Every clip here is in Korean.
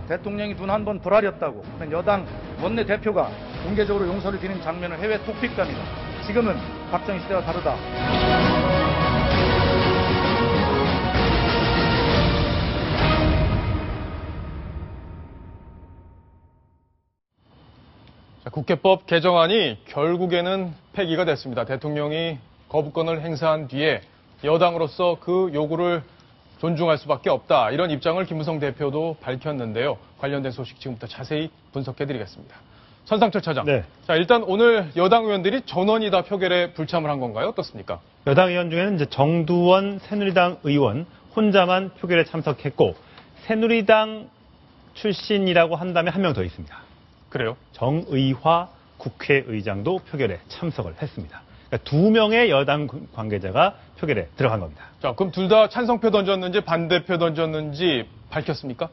대통령이 눈 한 번 부라렸다고 여당 원내대표가 공개적으로 용서를 비는 장면을 해외 톡픽갑니다. 지금은 박정희 시대와 다르다. 국회법 개정안이 결국에는 폐기가 됐습니다. 대통령이 거부권을 행사한 뒤에 여당으로서 그 요구를 존중할 수밖에 없다. 이런 입장을 김무성 대표도 밝혔는데요. 관련된 소식 지금부터 자세히 분석해드리겠습니다. 천상철 차장. 네. 자, 일단 오늘 여당 의원들이 전원이 다 표결에 불참을 한 건가요? 어떻습니까? 여당 의원 중에는 이제 정두원 새누리당 의원 혼자만 표결에 참석했고 새누리당 출신이라고 한다면 한 명 더 있습니다. 그래요? 정의화 국회의장도 표결에 참석을 했습니다. 그러니까 2명의 여당 관계자가 표결에 들어간 겁니다. 자, 그럼 둘 다 찬성표 던졌는지 반대표 던졌는지 밝혔습니까?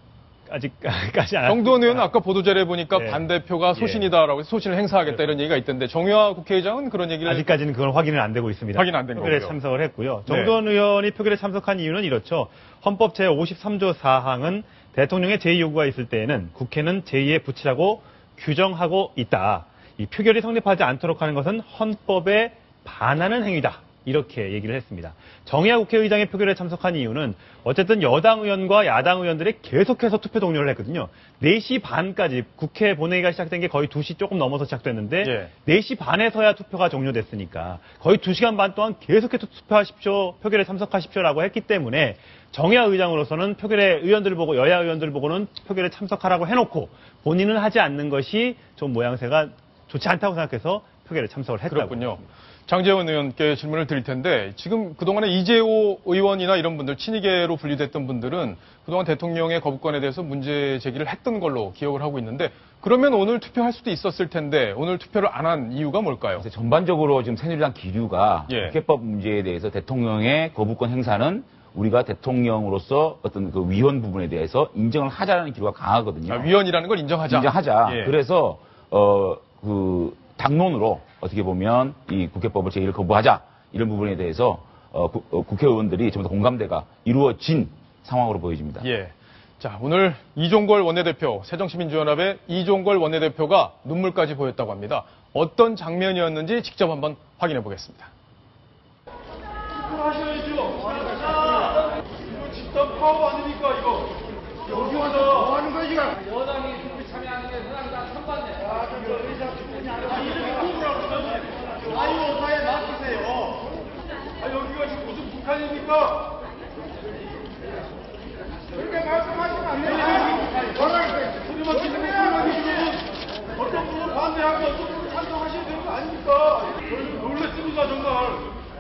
아직까지 안 정두원 의원은 아까 보도자료에 보니까 네. 반대표가 소신이다라고 해서 소신을 행사하겠다 이런 얘기가 있던데 정의화 국회의장은 그런 얘기를 아직까지는 그건 확인은 안 되고 있습니다. 확인 안 된 거고요. 표결에 참석을 했고요. 정두원 의원이 표결에 참석한 이유는 이렇죠. 헌법 제53조 4항은 대통령의 제2요구가 있을 때에는 국회는 제2의 부치라고 규정하고 있다. 이 표결이 성립하지 않도록 하는 것은 헌법에 반하는 행위다. 이렇게 얘기를 했습니다. 정의화 국회의장의 표결에 참석한 이유는 어쨌든 여당 의원과 야당 의원들이 계속해서 투표 동료를 했거든요. 4시 반까지 국회 본회의가 시작된 게 거의 2시 조금 넘어서 시작됐는데 4시 반에서야 투표가 종료됐으니까 거의 2시간 반 동안 계속해서 투표하십시오, 표결에 참석하십시오라고 했기 때문에 정의화 의장으로서는 표결에 의원들을 보고 여야 의원들을 보고는 표결에 참석하라고 해놓고 본인은 하지 않는 것이 좀 모양새가 좋지 않다고 생각해서 표결에 참석을 했다고. 그렇군요. 장제원 의원께 질문을 드릴 텐데 지금 그동안에 이재호 의원이나 이런 분들, 친이계로 분류됐던 분들은 그동안 대통령의 거부권에 대해서 문제 제기를 했던 걸로 기억을 하고 있는데 그러면 오늘 투표할 수도 있었을 텐데 오늘 투표를 안 한 이유가 뭘까요? 전반적으로 지금 새누리당 기류가 예. 국회법 문제에 대해서 대통령의 거부권 행사는 우리가 대통령으로서 어떤 그 위헌 부분에 대해서 인정을 하자라는 기류가 강하거든요. 아, 위헌이라는 걸 인정하자. 인정하자. 예. 그래서 그 당론으로 어떻게 보면 이 국회법을 제의를 거부하자 이런 부분에 대해서 국회의원들이 전부 다 공감대가 이루어진 상황으로 보여집니다. 예. 자, 오늘 이종걸 원내대표, 새정치민주연합의 이종걸 원내대표가 눈물까지 보였다고 합니다. 어떤 장면이었는지 직접 한번 확인해 보겠습니다. 하셔야죠. 이거 집단 파업 아닙니까 이거? 여기 와서 뭐 하는 거야 지금? 여당이 준비 참여하는 게 그냥 다 선반네. 아, 저 의사 충분히 안 해. 이렇게 구분하고 그러지. 자유의사에 맡기세요. 아, 여기가 지금 무슨 북한입니까? 그렇게 말씀하시면 안 돼요. 소리만 지르면 어떤 분은 반대하고 어떤 분은 찬성하시면 되는 거 아닙니까? 놀랬습니다 정말.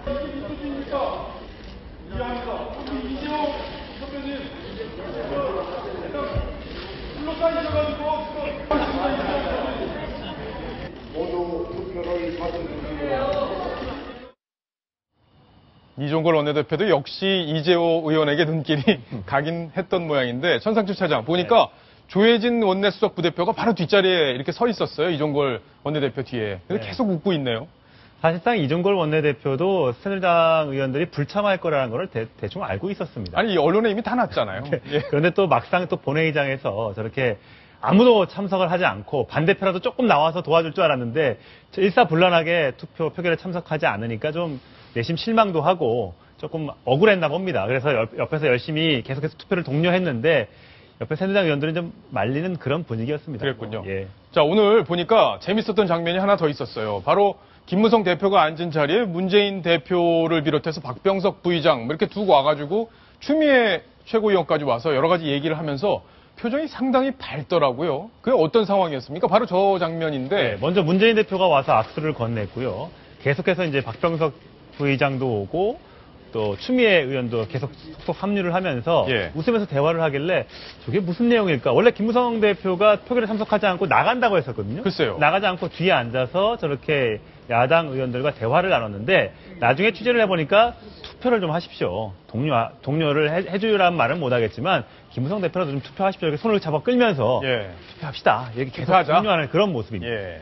이게 민주주의입니까? 이해합니다. 우리 이재호 선배님, 둘러싸이셔가지고 모두 투표를 받은 분이에요. 이종걸 원내대표도 역시 이재호 의원에게 눈길이 가긴 했던 모양인데 천상철 차장 보니까 조혜진 원내수석 부대표가 바로 뒷자리에 이렇게 서 있었어요. 이종걸 원내대표 뒤에. 근데 계속 웃고 있네요. 사실상 이종걸 원내대표도 새누리당 의원들이 불참할 거라는 걸 대충 알고 있었습니다. 아니, 언론에 이미 다 났잖아요. 예. 그런데 또 막상 또 본회의장에서 저렇게 아무도 참석을 하지 않고 반대표라도 조금 나와서 도와줄 줄 알았는데 일사불란하게 표결에 참석하지 않으니까 좀 내심 실망도 하고 조금 억울했나 봅니다. 그래서 옆에서 열심히 계속해서 투표를 독려했는데 옆에 새누리당 의원들은 좀 말리는 그런 분위기였습니다. 그랬군요. 예. 자, 오늘 보니까 재밌었던 장면이 하나 더 있었어요. 바로 김무성 대표가 앉은 자리에 문재인 대표를 비롯해서 박병석 부의장 이렇게 두고 와가지고 추미애 최고위원까지 와서 여러 가지 얘기를 하면서 표정이 상당히 밝더라고요. 그게 어떤 상황이었습니까? 바로 저 장면인데. 네, 먼저 문재인 대표가 와서 악수를 건넸고요. 계속해서 이제 박병석 부의장도 오고 또 추미애 의원도 계속 속속 합류를 하면서 웃으면서 대화를 하길래 저게 무슨 내용일까? 원래 김무성 대표가 표결에 참석하지 않고 나간다고 했었거든요. 글쎄요. 나가지 않고 뒤에 앉아서 저렇게 야당 의원들과 대화를 나눴는데 나중에 취재를 해보니까 투표를 좀 하십시오. 동료를 해주라는 말은 못하겠지만 김무성 대표라도 좀 투표하십시오. 이렇게 손을 잡아 끌면서 투표합시다. 이렇게 계속 독려하는 그런 모습입니다. 예.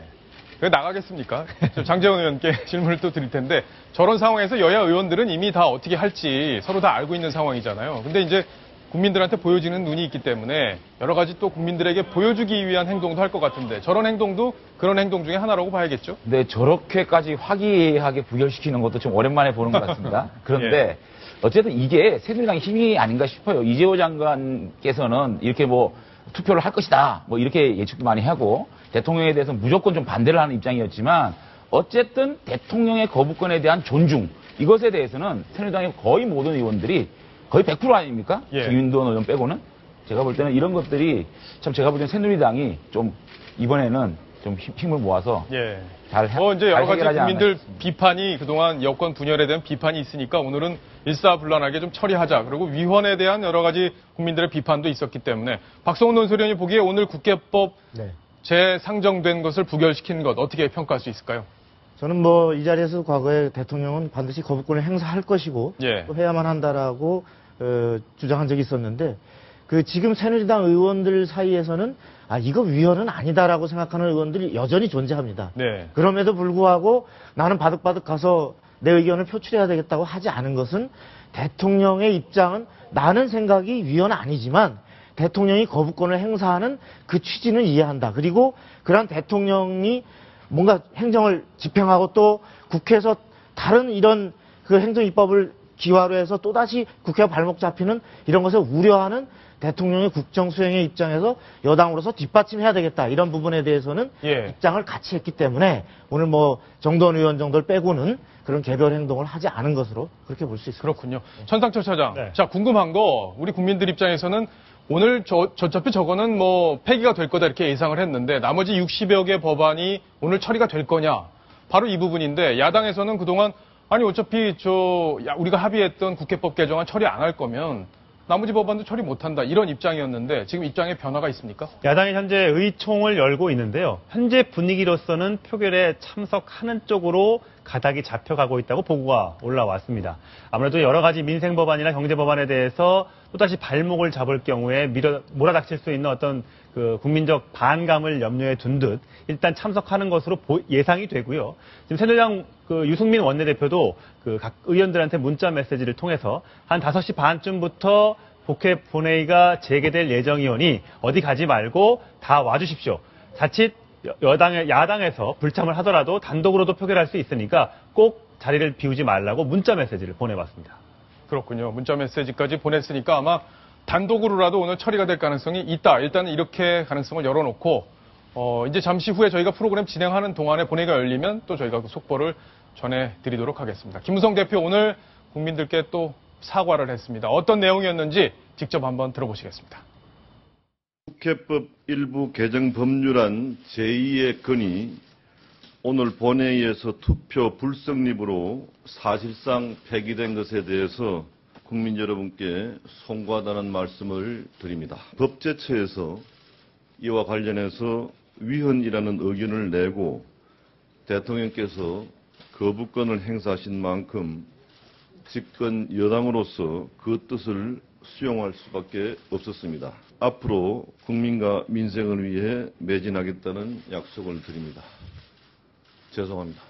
왜 나가겠습니까? 장제원 의원께 질문을 또 드릴 텐데 저런 상황에서 여야 의원들은 이미 다 어떻게 할지 서로 다 알고 있는 상황이잖아요. 근데 이제 국민들한테 보여지는 눈이 있기 때문에 여러 가지 또 국민들에게 보여주기 위한 행동도 할 것 같은데 저런 행동도 그런 행동 중에 하나라고 봐야겠죠? 네, 저렇게까지 화기애애하게 부결시키는 것도 좀 오랜만에 보는 것 같습니다. 그런데 어쨌든 이게 새누리당의 힘이 아닌가 싶어요. 이재호 장관께서는 이렇게 뭐 투표를 할 것이다, 뭐 이렇게 예측도 많이 하고 대통령에 대해서 무조건 좀 반대를 하는 입장이었지만 어쨌든 대통령의 거부권에 대한 존중, 이것에 대해서는 새누리당의 거의 모든 의원들이 거의 100% 아닙니까? 예. 김윤도원 의원 빼고는. 제가 볼 때는 이런 것들이 참 제가 볼 때는 새누리당이 좀 이번에는 좀 힘을 모아서 예. 잘 이제 여러 가지 해결하지 국민들 않았나 싶습니다. 비판이 그동안 여권 분열에 대한 비판이 있으니까 오늘은 일사불란하게 좀 처리하자. 그리고 위헌에 대한 여러 가지 국민들의 비판도 있었기 때문에 박성훈 논설위원이 보기에 오늘 국회법 네. 재상정된 것을 부결시킨 것 어떻게 평가할 수 있을까요? 저는 뭐 이 자리에서 과거에 대통령은 반드시 거부권을 행사할 것이고 예. 또 해야만 한다라고 주장한 적이 있었는데 그 지금 새누리당 의원들 사이에서는 이거 위헌은 아니다라고 생각하는 의원들이 여전히 존재합니다. 네. 그럼에도 불구하고 나는 바득바득 가서 내 의견을 표출해야 되겠다고 하지 않은 것은 대통령의 입장은 나는 생각이 위헌은 아니지만 대통령이 거부권을 행사하는 그 취지는 이해한다. 그리고 그런 대통령이 뭔가 행정을 집행하고 또 국회에서 다른 이런 그 행정입법을 기화로 해서 또다시 국회가 발목 잡히는 이런 것을 우려하는 대통령의 국정 수행의 입장에서 여당으로서 뒷받침해야 되겠다. 이런 부분에 대해서는 예. 입장을 같이 했기 때문에 오늘 뭐 정도원 의원 정도를 빼고는 그런 개별 행동을 하지 않은 것으로 그렇게 볼 수 있습니다. 그렇군요. 천상철 차장. 네. 자, 궁금한 거 우리 국민들 입장에서는 오늘 어차피 저거는 뭐 폐기가 될 거다 이렇게 예상을 했는데 나머지 60여 개 법안이 오늘 처리가 될 거냐. 바로 이 부분인데 야당에서는 그동안 아니 어차피 우리가 합의했던 국회법 개정안 처리 안 할 거면 나머지 법안도 처리 못한다 이런 입장이었는데 지금 입장에 변화가 있습니까? 야당이 현재 의총을 열고 있는데요. 현재 분위기로서는 표결에 참석하는 쪽으로 가닥이 잡혀가고 있다고 보고가 올라왔습니다. 아무래도 여러 가지 민생 법안이나 경제 법안에 대해서 또다시 발목을 잡을 경우에 몰아닥칠 수 있는 어떤 그 국민적 반감을 염려에 둔 듯 일단 참석하는 것으로 예상이 되고요. 지금 새누리당 그 유승민 원내대표도 그 각 의원들한테 문자 메시지를 통해서 한 5시 반쯤부터 국회 본회의가 재개될 예정이오니 어디 가지 말고 다 와주십시오. 자칫 야당에서 불참을 하더라도 단독으로도 표결할 수 있으니까 꼭 자리를 비우지 말라고 문자 메시지를 보내봤습니다. 그렇군요. 문자 메시지까지 보냈으니까 아마 단독으로라도 오늘 처리가 될 가능성이 있다. 일단은 이렇게 가능성을 열어놓고 이제 잠시 후에 저희가 프로그램 진행하는 동안에 본회의가 열리면 또 저희가 그 속보를 전해드리도록 하겠습니다. 김무성 대표 오늘 국민들께 또 사과를 했습니다. 어떤 내용이었는지 직접 한번 들어보시겠습니다. 국회법 일부 개정 법률안 제2의 건이 오늘 본회의에서 투표 불성립으로 사실상 폐기된 것에 대해서 국민 여러분께 송구하다는 말씀을 드립니다. 법제처에서 이와 관련해서 위헌이라는 의견을 내고 대통령께서 거부권을 행사하신 만큼 집권 여당으로서 그 뜻을 수용할 수밖에 없었습니다. 앞으로 국민과 민생을 위해 매진하겠다는 약속을 드립니다. 죄송합니다.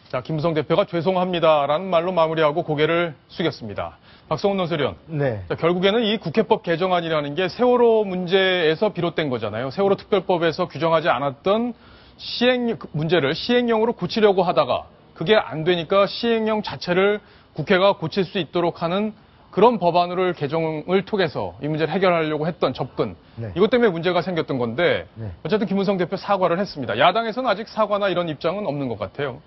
자, 김무성 대표가 죄송합니다라는 말로 마무리하고 고개를 숙였습니다. 박성훈 논설위원. 네. 자, 결국에는 이 국회법 개정안이라는 게 세월호 문제에서 비롯된 거잖아요. 세월호 특별법에서 규정하지 않았던 문제를 시행령으로 고치려고 하다가 그게 안 되니까 시행령 자체를 국회가 고칠 수 있도록 하는 그런 법안을 개정을 통해서 이 문제를 해결하려고 했던 접근. 네. 이것 때문에 문제가 생겼던 건데 네. 어쨌든 김무성 대표 사과를 했습니다. 야당에서는 아직 사과나 이런 입장은 없는 것 같아요.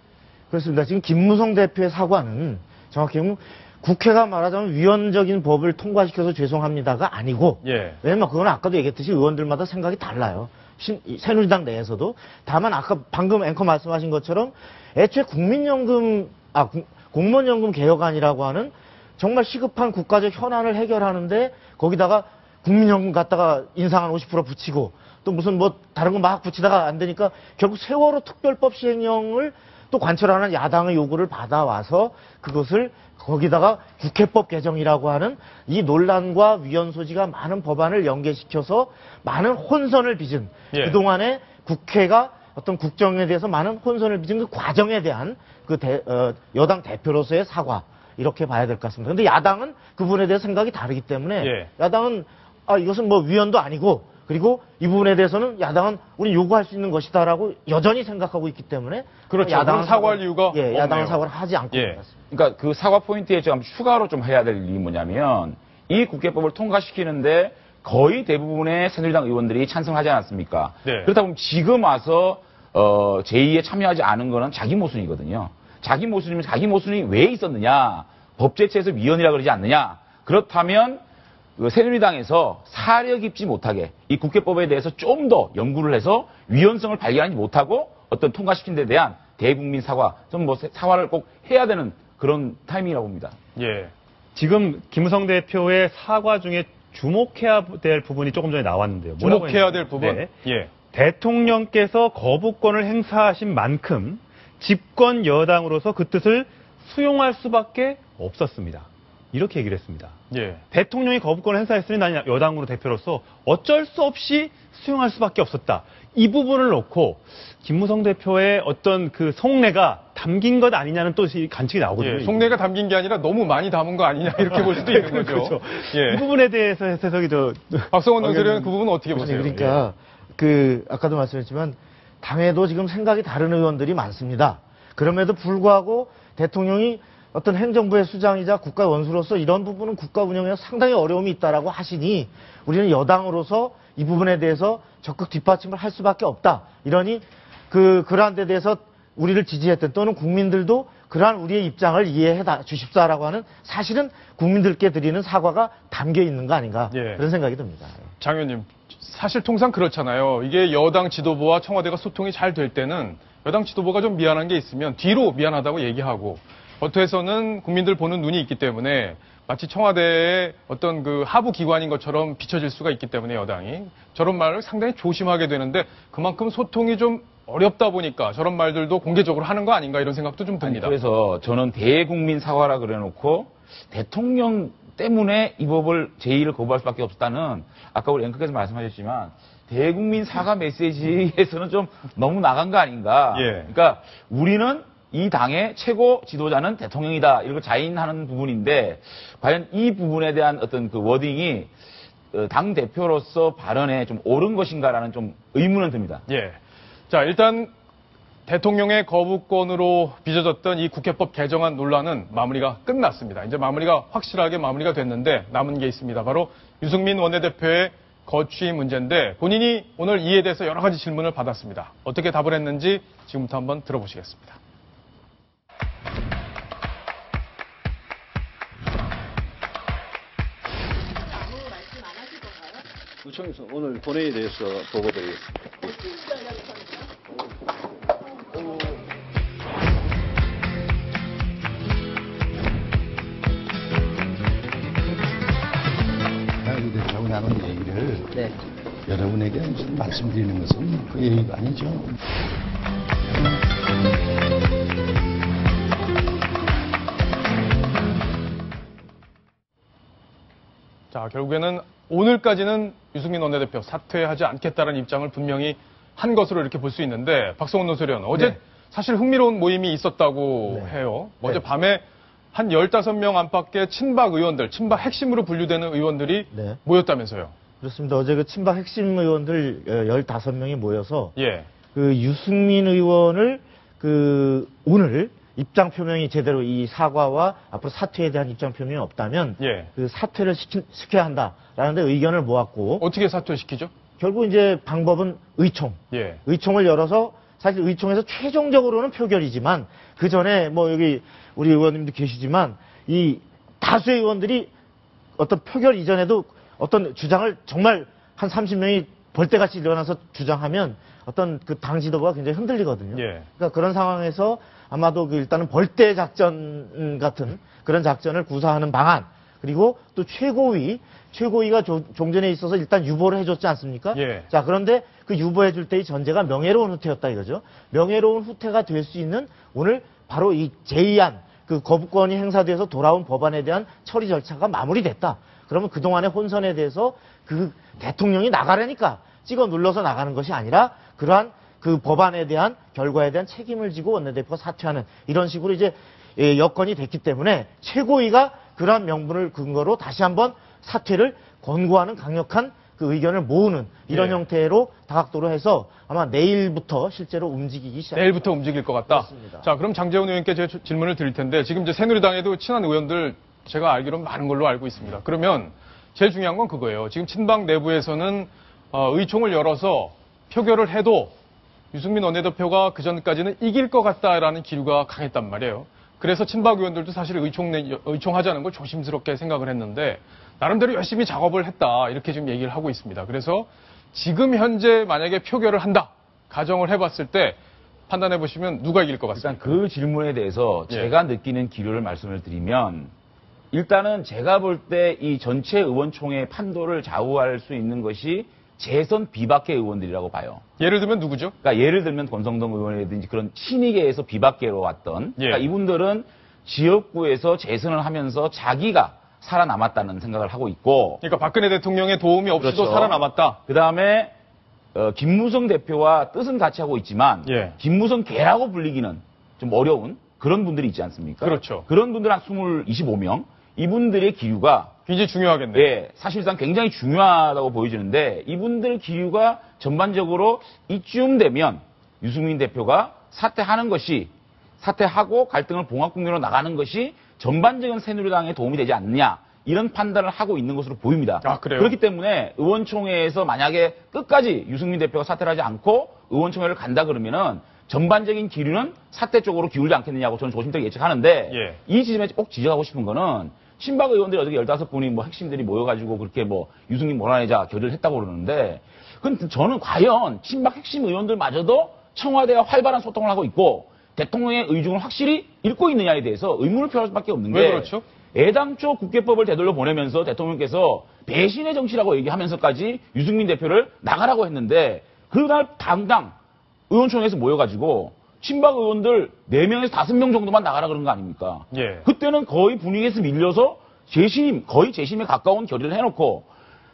그렇습니다. 지금 김무성 대표의 사과는 정확히 보면 국회가 말하자면 위헌적인 법을 통과시켜서 죄송합니다가 아니고 예. 왜냐면 그건 아까도 얘기했듯이 의원들마다 생각이 달라요. 새누리당 내에서도. 다만 아까 방금 앵커 말씀하신 것처럼 애초에 공무원연금 개혁안이라고 하는 정말 시급한 국가적 현안을 해결하는데 거기다가 국민연금 갖다가 인상 한 50% 붙이고 또 무슨 뭐 다른 거 막 붙이다가 안 되니까 결국 세월호 특별법 시행령을 또 관철하는 야당의 요구를 받아와서 그것을 거기다가 국회법 개정이라고 하는 이 논란과 위헌 소지가 많은 법안을 연계시켜서 많은 혼선을 빚은 예. 그동안에 국회가 어떤 국정에 대해서 많은 혼선을 빚은 그 과정에 대한 여당 대표로서의 사과. 이렇게 봐야 될 것 같습니다. 근데 야당은 그 부분에 대해서 생각이 다르기 때문에 예. 야당은 이것은 뭐 위헌도 아니고 그리고 이 부분에 대해서는 야당은 우리 요구할 수 있는 것이다라고 여전히 생각하고 있기 때문에 그렇죠. 야당은 그럼 사과할 이유가 야당은 없네요. 사과를 하지 않고 예. 있는 것 같습니다. 그러니까 그 사과 포인트에 좀 추가로 좀 해야 될 일이 뭐냐면 이 국회법을 통과시키는데 거의 대부분의 새누리당 의원들이 찬성하지 않았습니까? 네. 그렇다 보면 지금 와서 제2에 참여하지 않은 거는 자기 모순이거든요. 자기 모순이면 자기 모순이 왜 있었느냐? 법제처에서 위헌이라 그러지 않느냐? 그렇다면 그 새누리당에서 사려 깊지 못하게 이 국회법에 대해서 좀 더 연구를 해서 위헌성을 발견하지 못하고 어떤 통과시킨 데 대한 대국민 사과, 좀 뭐 사과를 꼭 해야 되는 그런 타이밍이라고 봅니다. 예. 지금 김무성 대표의 사과 중에 주목해야 될 부분이 조금 전에 나왔는데요. 뭐라고 주목해야 했냐면, 될 부분. 네. 예. 대통령께서 거부권을 행사하신 만큼 집권 여당으로서 그 뜻을 수용할 수밖에 없었습니다. 이렇게 얘기를 했습니다. 예. 대통령이 거부권을 행사했으니 나는 여당으로 대표로서 어쩔 수 없이 수용할 수밖에 없었다. 이 부분을 놓고 김무성 대표의 어떤 그 속내가 담긴 것 아니냐는 또 관측이 나오거든요. 예. 속내가 담긴 게 아니라 너무 많이 담은 거 아니냐 이렇게 볼 수도 있는 거죠. 그렇죠. 예. 이 부분에 대해서 해석이 박성원 논설위원 그 부분은 어떻게 보세요? 그러니까 아까도 말씀했지만 당에도 지금 생각이 다른 의원들이 많습니다. 그럼에도 불구하고 대통령이 어떤 행정부의 수장이자 국가 원수로서 이런 부분은 국가 운영에 상당히 어려움이 있다라고 하시니 우리는 여당으로서 이 부분에 대해서 적극 뒷받침을 할 수밖에 없다. 이러니 그러한 데 대해서 우리를 지지했던 또는 국민들도 그러한 우리의 입장을 이해해 주십사라고 하는 사실은 국민들께 드리는 사과가 담겨 있는 거 아닌가 예. 그런 생각이 듭니다. 장 의원님, 사실 통상 그렇잖아요. 이게 여당 지도부와 청와대가 소통이 잘 될 때는 여당 지도부가 좀 미안한 게 있으면 뒤로 미안하다고 얘기하고 겉에서는 국민들 보는 눈이 있기 때문에 마치 청와대의 어떤 그 하부 기관인 것처럼 비춰질 수가 있기 때문에 여당이 저런 말을 상당히 조심하게 되는데 그만큼 소통이 좀 어렵다 보니까 저런 말들도 공개적으로 하는 거 아닌가 이런 생각도 좀 듭니다. 그래서 저는 대국민 사과라 그래놓고 대통령 때문에 이 법을 제2를 거부할 수밖에 없었다는 아까 우리 앵커께서 말씀하셨지만 대국민 사과 메시지에서는 좀 너무 나간 거 아닌가. 예. 그러니까 우리는 이 당의 최고 지도자는 대통령이다. 이걸 자인하는 부분인데 과연 이 부분에 대한 어떤 그 워딩이 당 대표로서 발언에 좀 옳은 것인가라는 좀 의문은 듭니다. 예. 자, 일단 대통령의 거부권으로 빚어졌던 이 국회법 개정안 논란은 마무리가 끝났습니다. 이제 마무리가 확실하게 마무리가 됐는데 남은 게 있습니다. 바로 유승민 원내대표의 거취 문제인데 본인이 오늘 이에 대해서 여러 가지 질문을 받았습니다. 어떻게 답을 했는지 지금부터 한번 들어보시겠습니다. 구청에서 오늘 본회의에 대해서 보고드리겠습니다. 이 대표하고 나눈 얘기를 여러분에게 말씀드리는 것은 그 예의가 아니죠. 자, 결국에는 오늘까지는 유승민 원내대표 사퇴하지 않겠다는 입장을 분명히 한 것으로 이렇게 볼 수 있는데 박성원 논설위원 어제 사실 흥미로운 모임이 있었다고 해요. 어제 밤에 한 15명 안팎의 친박 의원들, 친박 핵심으로 분류되는 의원들이 모였다면서요. 그렇습니다. 어제 그 친박 핵심 의원들 15명이 모여서 예. 그 유승민 의원을 오늘 입장 표명이 제대로 이 사과와 앞으로 사퇴에 대한 입장 표명이 없다면 그 사퇴를 시켜야 한다라는 데 의견을 모았고 어떻게 사퇴시키죠? 결국 이제 방법은 의총. 의총을 열어서 사실 의총에서 최종적으로는 표결이지만 그 전에 뭐 여기 우리 의원님도 계시지만 이 다수의 의원들이 어떤 표결 이전에도 어떤 주장을 정말 한 30명이 벌떼같이 일어나서 주장하면 어떤 그 당 지도부가 굉장히 흔들리거든요. 그러니까 그런 상황에서 아마도 일단은 벌떼 작전 같은 그런 작전을 구사하는 방안 그리고 또 최고위가 종전에 있어서 일단 유보를 해줬지 않습니까? 자, 그런데 그 유보해줄 때의 전제가 명예로운 후퇴였다 이거죠. 명예로운 후퇴가 될 수 있는 오늘 바로 이 제2안 그 거부권이 행사돼서 돌아온 법안에 대한 처리 절차가 마무리됐다. 그러면 그동안의 혼선에 대해서 그 대통령이 나가려니까 찍어 눌러서 나가는 것이 아니라 그러한 그 법안에 대한 결과에 대한 책임을 지고 원내대표가 사퇴하는 이런 식으로 이제 여건이 됐기 때문에 최고위가 그러한 명분을 근거로 다시 한번 사퇴를 권고하는 강력한 그 의견을 모으는 이런 예. 형태로 다각도로 해서 아마 내일부터 실제로 움직이기 시작합니다. 내일부터 움직일 것 같다. 그렇습니다. 자, 그럼 장재훈 의원께 제가 질문을 드릴 텐데 지금 이제 새누리당에도 친한 의원들 제가 알기로는 많은 걸로 알고 있습니다. 그러면 제일 중요한 건 그거예요. 지금 친박 내부에서는 의총을 열어서 표결을 해도 유승민 원내대표가 그 전까지는 이길 것 같다라는 기류가 강했단 말이에요. 그래서 친박 의원들도 사실 의총하자는 걸 조심스럽게 생각을 했는데 나름대로 열심히 작업을 했다 이렇게 지금 얘기를 하고 있습니다. 그래서 지금 현재 만약에 표결을 한다 가정을 해봤을 때 판단해 보시면 누가 이길 것 같습니까? 일단 그 질문에 대해서 예. 제가 느끼는 기류를 말씀을 드리면 일단은 제가 볼 때 이 전체 의원총회 판도를 좌우할 수 있는 것이 재선 비박계 의원들이라고 봐요. 예를 들면 누구죠? 그러니까 예를 들면 권성동 의원이라든지 그런 친이계에서 비박계로 왔던 예. 그러니까 이분들은 지역구에서 재선을 하면서 자기가 살아남았다는 생각을 하고 있고 그러니까 박근혜 대통령의 도움이 없이도 그렇죠. 살아남았다. 그다음에 김무성 대표와 뜻은 같이 하고 있지만 예. 김무성 개라고 불리기는 좀 어려운 그런 분들이 있지 않습니까? 그렇죠. 그런 분들 한 25명 이분들의 기류가 굉장히 중요하겠네요. 예, 사실상 굉장히 중요하다고 보여지는데 이분들 기류가 전반적으로 이쯤 되면 유승민 대표가 사퇴하는 것이 사퇴하고 갈등을 봉합국면으로 나가는 것이 전반적인 새누리당에 도움이 되지 않느냐 이런 판단을 하고 있는 것으로 보입니다. 아, 그래요? 그렇기 때문에 의원총회에서 만약에 끝까지 유승민 대표가 사퇴를 하지 않고 의원총회를 간다 그러면은 전반적인 기류는 사퇴 쪽으로 기울지 않겠느냐고 저는 조심스럽게 예측하는데 예. 이 지점에 꼭 지적하고 싶은 거는 친박 의원들이 어저께 15분이 뭐 핵심들이 모여가지고 그렇게 뭐 유승민 몰아내자 결의를 했다고 그러는데 그건 저는 과연 친박 핵심 의원들마저도 청와대와 활발한 소통을 하고 있고 대통령의 의중을 확실히 읽고 있느냐에 대해서 의문을 표할 수밖에 없는 게 왜 그렇죠? 애당초 국회법을 되돌려 보내면서 대통령께서 배신의 정치라고 얘기하면서까지 유승민 대표를 나가라고 했는데 그날 당당 의원총회에서 모여가지고 친박 의원들 4명에서 5명 정도만 나가라 그런 거 아닙니까? 예. 그때는 거의 분위기에서 밀려서 거의 재심에 가까운 결의를 해놓고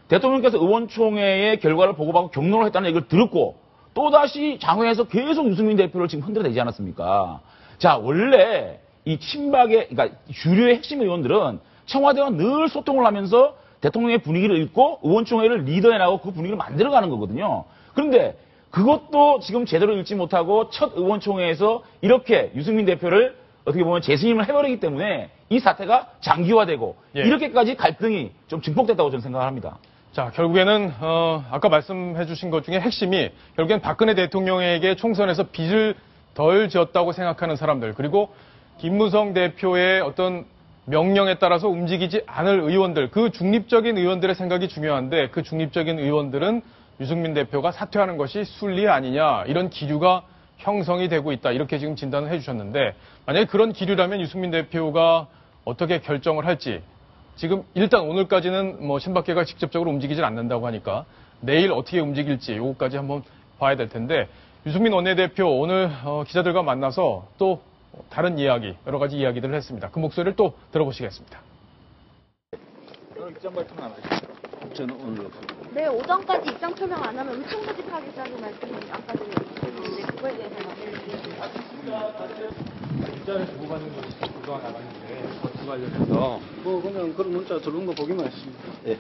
대통령께서 의원총회의 결과를 보고받고 격론을 했다는 얘기를 들었고 또다시 장외에서 계속 유승민 대표를 지금 흔들어대지 않았습니까? 자, 원래 이 친박의, 그러니까 주류의 핵심 의원들은 청와대와 늘 소통을 하면서 대통령의 분위기를 읽고 의원총회를 리더해나가고 그 분위기를 만들어가는 거거든요. 그런데 그것도 지금 제대로 읽지 못하고 첫 의원총회에서 이렇게 유승민 대표를 어떻게 보면 재승인을 해버리기 때문에 이 사태가 장기화되고 예. 이렇게까지 갈등이 좀 증폭됐다고 저는 생각을 합니다. 자, 결국에는 아까 말씀해 주신 것 중에 핵심이 결국엔 박근혜 대통령에게 총선에서 빚을 덜 지었다고 생각하는 사람들 그리고 김무성 대표의 어떤 명령에 따라서 움직이지 않을 의원들 그 중립적인 의원들의 생각이 중요한데 그 중립적인 의원들은 유승민 대표가 사퇴하는 것이 순리 아니냐 이런 기류가 형성이 되고 있다 이렇게 지금 진단을 해주셨는데 만약에 그런 기류라면 유승민 대표가 어떻게 결정을 할지 지금 일단 오늘까지는 뭐 친박계가 직접적으로 움직이질 않는다고 하니까 내일 어떻게 움직일지 요거까지 한번 봐야 될 텐데 유승민 원내대표 오늘 기자들과 만나서 또 다른 이야기 여러 가지 이야기들을 했습니다. 그 목소리를 또 들어보시겠습니다. 입장 발표는 안 하시죠? 저는 오늘 네, 오전까지 입장 표명 안 하면 의총 소집하겠다는 말씀을 아까 드렸는데 그거에 대해서 문자를 주고받는 것이 그동안 나갔는데 거치 관련해서 뭐 그냥 그런 문자 들어온 거 보기만 했습니다. 예.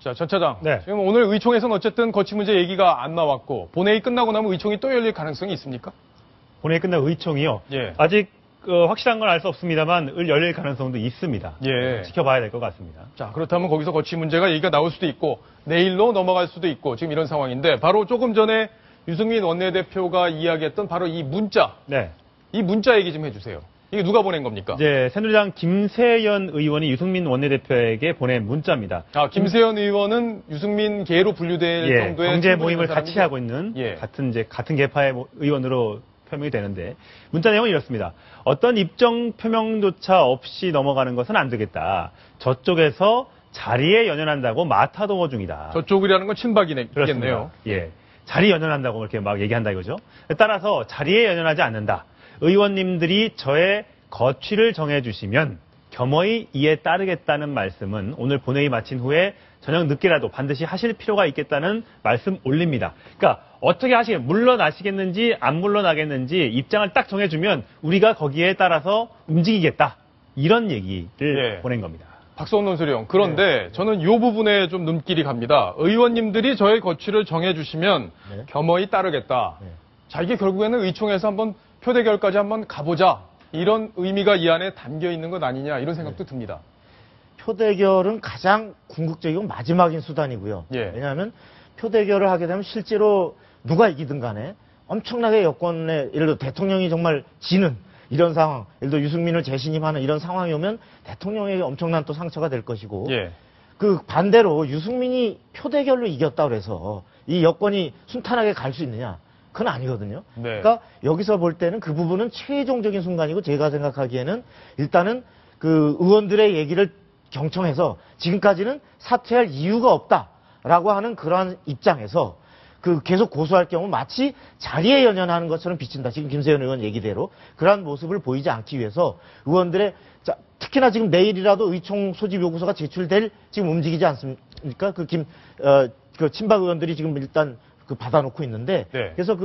자, 전 차장. 네. 지금 오늘 의총에서는 어쨌든 거치 문제 얘기가 안 나왔고 본회의 끝나고 나면 의총이 또 열릴 가능성이 있습니까? 본회의 끝난 의총이요. 예. 아직 확실한 건 알 수 없습니다만 열릴 가능성도 있습니다. 예. 지켜봐야 될 것 같습니다. 자, 그렇다면 거기서 거치 문제가 얘기가 나올 수도 있고 내일로 넘어갈 수도 있고 지금 이런 상황인데 바로 조금 전에 유승민 원내대표가 이야기했던 바로 이 문자. 네. 이 문자 얘기 좀 해주세요. 이게 누가 보낸 겁니까? 이제 새누리당 김세연 의원이 유승민 원내대표에게 보낸 문자입니다. 아, 김세연 의원은 유승민 계로 분류될 예, 정도의 경제 충분히 모임을 있는 같이 사람이죠? 하고 있는 예. 같은 계파의 의원으로 표명이 되는데 문자 내용은 이렇습니다. 어떤 입장 표명조차 없이 넘어가는 것은 안 되겠다. 저쪽에서 자리에 연연한다고 마타도어 중이다. 저쪽이라는 건 친박이겠네요. 그렇습니다. 예. 자리 연연한다고 이렇게 막 얘기한다 이거죠. 따라서 자리에 연연하지 않는다. 의원님들이 저의 거취를 정해주시면 겸허히 이에 따르겠다는 말씀은 오늘 본회의 마친 후에 저녁 늦게라도 반드시 하실 필요가 있겠다는 말씀 올립니다. 그러니까 어떻게 물러나시겠는지 안 물러나겠는지 입장을 딱 정해주면 우리가 거기에 따라서 움직이겠다. 이런 얘기를 보낸 겁니다. 박수원 논설위원. 그런데 저는 이 부분에 좀 눈길이 갑니다. 의원님들이 저의 거취를 정해주시면 겸허히 따르겠다. 자, 이게 결국에는 의총에서 한번 표대결까지 한번 가보자. 이런 의미가 이 안에 담겨 있는 것 아니냐 이런 생각도 듭니다. 표대결은 가장 궁극적이고 마지막인 수단이고요. 왜냐하면 표대결을 하게 되면 실제로 누가 이기든 간에 엄청나게 여권에 예를 들어 대통령이 정말 지는 이런 상황, 예를 들어 유승민을 재신임하는 이런 상황이 오면 대통령에게 엄청난 또 상처가 될 것이고 그 반대로 유승민이 표대결로 이겼다 그래서 이 여권이 순탄하게 갈 수 있느냐? 그건 아니거든요. 그러니까 여기서 볼 때는 그 부분은 최종적인 순간이고 제가 생각하기에는 일단은 그 의원들의 얘기를 경청해서 지금까지는 사퇴할 이유가 없다라고 하는 그러한 입장에서 그 계속 고수할 경우 마치 자리에 연연하는 것처럼 비친다. 지금 김세현 의원 얘기대로 그러한 모습을 보이지 않기 위해서 의원들의 특히나 지금 내일이라도 의총 소집 요구서가 제출될 지금 움직이지 않습니까? 그 친박 의원들이 지금 일단 받아놓고 있는데 그래서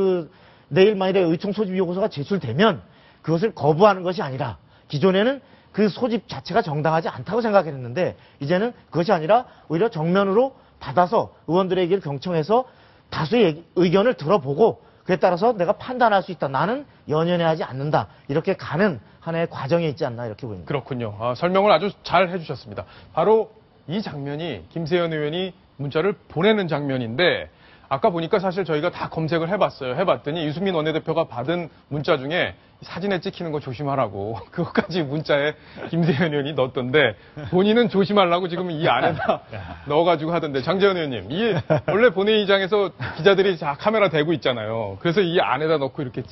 내일 만일에 의총 소집 요구서가 제출되면 그것을 거부하는 것이 아니라 기존에는 그 소집 자체가 정당하지 않다고 생각했는데 이제는 그것이 아니라 오히려 정면으로 받아서 의원들의 얘기를 경청해서 다수의 의견을 들어보고 그에 따라서 내가 판단할 수 있다. 나는 연연해하지 않는다. 이렇게 가는 하나의 과정에 있지 않나 이렇게 보입니다. 그렇군요. 설명을 아주 잘 해주셨습니다. 바로 이 장면이 김세현 의원이 문자를 보내는 장면인데 아까 보니까 사실 저희가 다 검색을 해봤어요. 해봤더니 유승민 원내대표가 받은 문자 중에 사진에 찍히는 거 조심하라고 그것까지 문자에 김세현 의원이 넣었던데 본인은 조심하려고 지금 이 안에다 넣어가지고 하던데 장재현 의원님 이게 원래 본회의장에서 기자들이 자 카메라 대고 있잖아요. 그래서 이 안에다 넣고 이렇게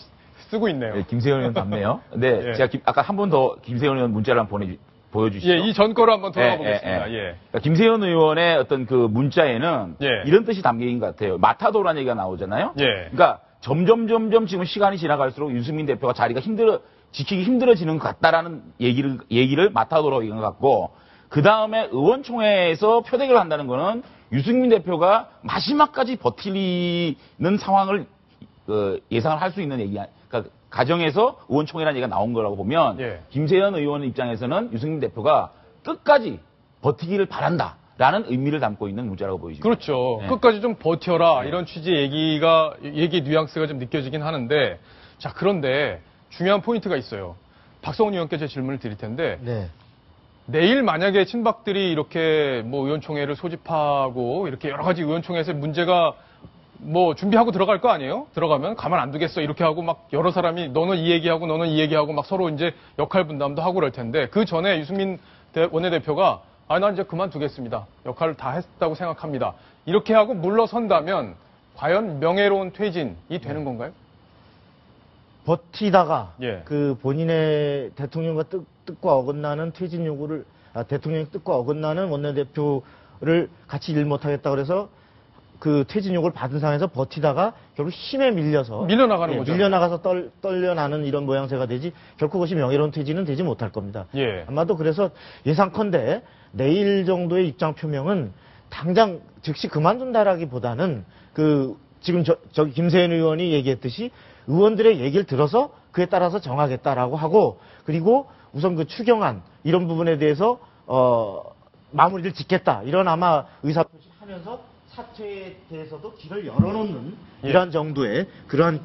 쓰고 있네요. 네, 김세현 의원 답네요. 네, 제가 아까 한 번 더 김세현 의원 문자를 한번 보여주시죠. 이 전 거로 한번 돌아가 보겠습니다. 그러니까 김세현 의원의 어떤 그 문자에는 이런 뜻이 담긴 것 같아요. 마타도라는 얘기가 나오잖아요. 그러니까 점점 지금 시간이 지나갈수록 유승민 대표가 자리가 지키기 힘들어지는 것 같다라는 얘기를 마타도로 얘기한 것 같고, 그 다음에 의원총회에서 표대결을 한다는 거는 유승민 대표가 마지막까지 버티는 상황을 예상을 할 수 있는 얘기야. 그러니까 가정에서 의원총회라는 얘기가 나온 거라고 보면 김세현 의원 입장에서는 유승민 대표가 끝까지 버티기를 바란다라는 의미를 담고 있는 문자라고 보이죠. 그렇죠. 끝까지 좀 버텨라 이런 취지의 얘기 뉘앙스가 좀 느껴지긴 하는데 자 그런데 중요한 포인트가 있어요. 박성훈 의원께 제 질문을 드릴 텐데 내일 만약에 친박들이 이렇게 뭐 의원총회를 소집하고 이렇게 여러 가지 의원총회에서 문제가 뭐 준비하고 들어갈 거 아니에요? 들어가면 가만 안 두겠어 이렇게 하고 막 여러 사람이 너는 이 얘기하고 너는 이 얘기하고 막 서로 이제 역할 분담도 하고 그럴 텐데 그 전에 유승민 원내대표가 난 이제 그만두겠습니다. 역할을 다 했다고 생각합니다. 이렇게 하고 물러선다면 과연 명예로운 퇴진이 되는 건가요? 버티다가 그 본인의 대통령과 뜻과 어긋나는 퇴진 요구를 대통령의 뜻과 어긋나는 원내대표를 같이 일 못하겠다 그래서 그 퇴진 요구를 받은 상황에서 버티다가 결국 힘에 밀려서 밀려나가는 거죠. 밀려나가서 떨려나는 이런 모양새가 되지 결코 그것이 명예로운 퇴진은 되지 못할 겁니다. 아마도 그래서 예상컨대 내일 정도의 입장 표명은 당장 즉시 그만둔다라기보다는 지금 저기 김세현 의원이 얘기했듯이 의원들의 얘기를 들어서 그에 따라서 정하겠다라고 하고 그리고 우선 그 추경안 이런 부분에 대해서 마무리를 짓겠다 이런 아마 의사표시하면서 사퇴에 대해서도 길을 열어놓는 이러한 정도의 그러한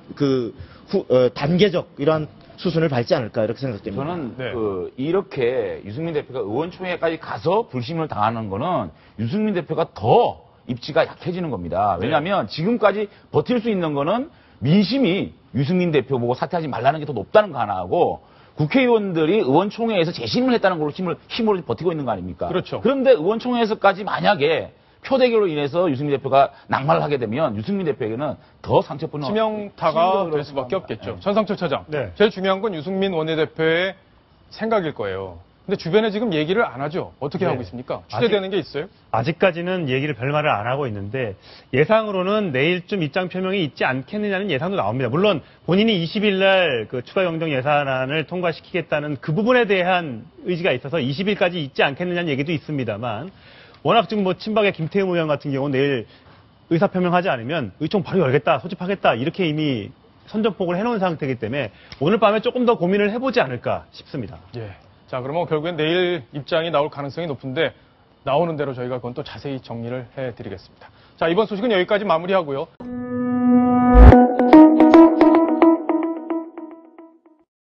단계적 이러한 수순을 밟지 않을까 이렇게 생각됩니다. 저는 이렇게 유승민 대표가 의원총회까지 가서 불신을 당하는 거는 유승민 대표가 더 입지가 약해지는 겁니다. 왜냐하면 지금까지 버틸 수 있는 거는 민심이 유승민 대표 보고 사퇴하지 말라는 게 더 높다는 거 하나하고 국회의원들이 의원총회에서 재신임을 했다는 걸로 힘으로 버티고 있는 거 아닙니까? 그렇죠. 그런데 의원총회에서까지 만약에 표대결로 인해서 유승민 대표가 낙마를 하게 되면 유승민 대표에게는 더 상처뿐은 치명타가 될 수밖에 없겠죠. 전상철 차장. 제일 중요한 건 유승민 원내대표의 생각일 거예요. 근데 주변에 지금 얘기를 안 하죠. 어떻게 네. 하고 있습니까? 추대되는 게 있어요? 아직까지는 얘기를 별말을 안 하고 있는데 예상으로는 내일쯤 입장 표명이 있지 않겠느냐는 예상도 나옵니다. 물론 본인이 20일 날 그 추가 경정 예산안을 통과시키겠다는 그 부분에 대한 의지가 있어서 20일까지 있지 않겠느냐는 얘기도 있습니다만 워낙 지금 뭐 친박의 김태흠 의원 같은 경우는 내일 의사 표명하지 않으면 의총 바로 열겠다, 소집하겠다 이렇게 이미 선전포고를 해놓은 상태이기 때문에 오늘 밤에 조금 더 고민을 해보지 않을까 싶습니다. 예. 자, 그러면 결국엔 내일 입장이 나올 가능성이 높은데 나오는 대로 저희가 그건 또 자세히 정리를 해드리겠습니다. 자, 이번 소식은 여기까지 마무리하고요.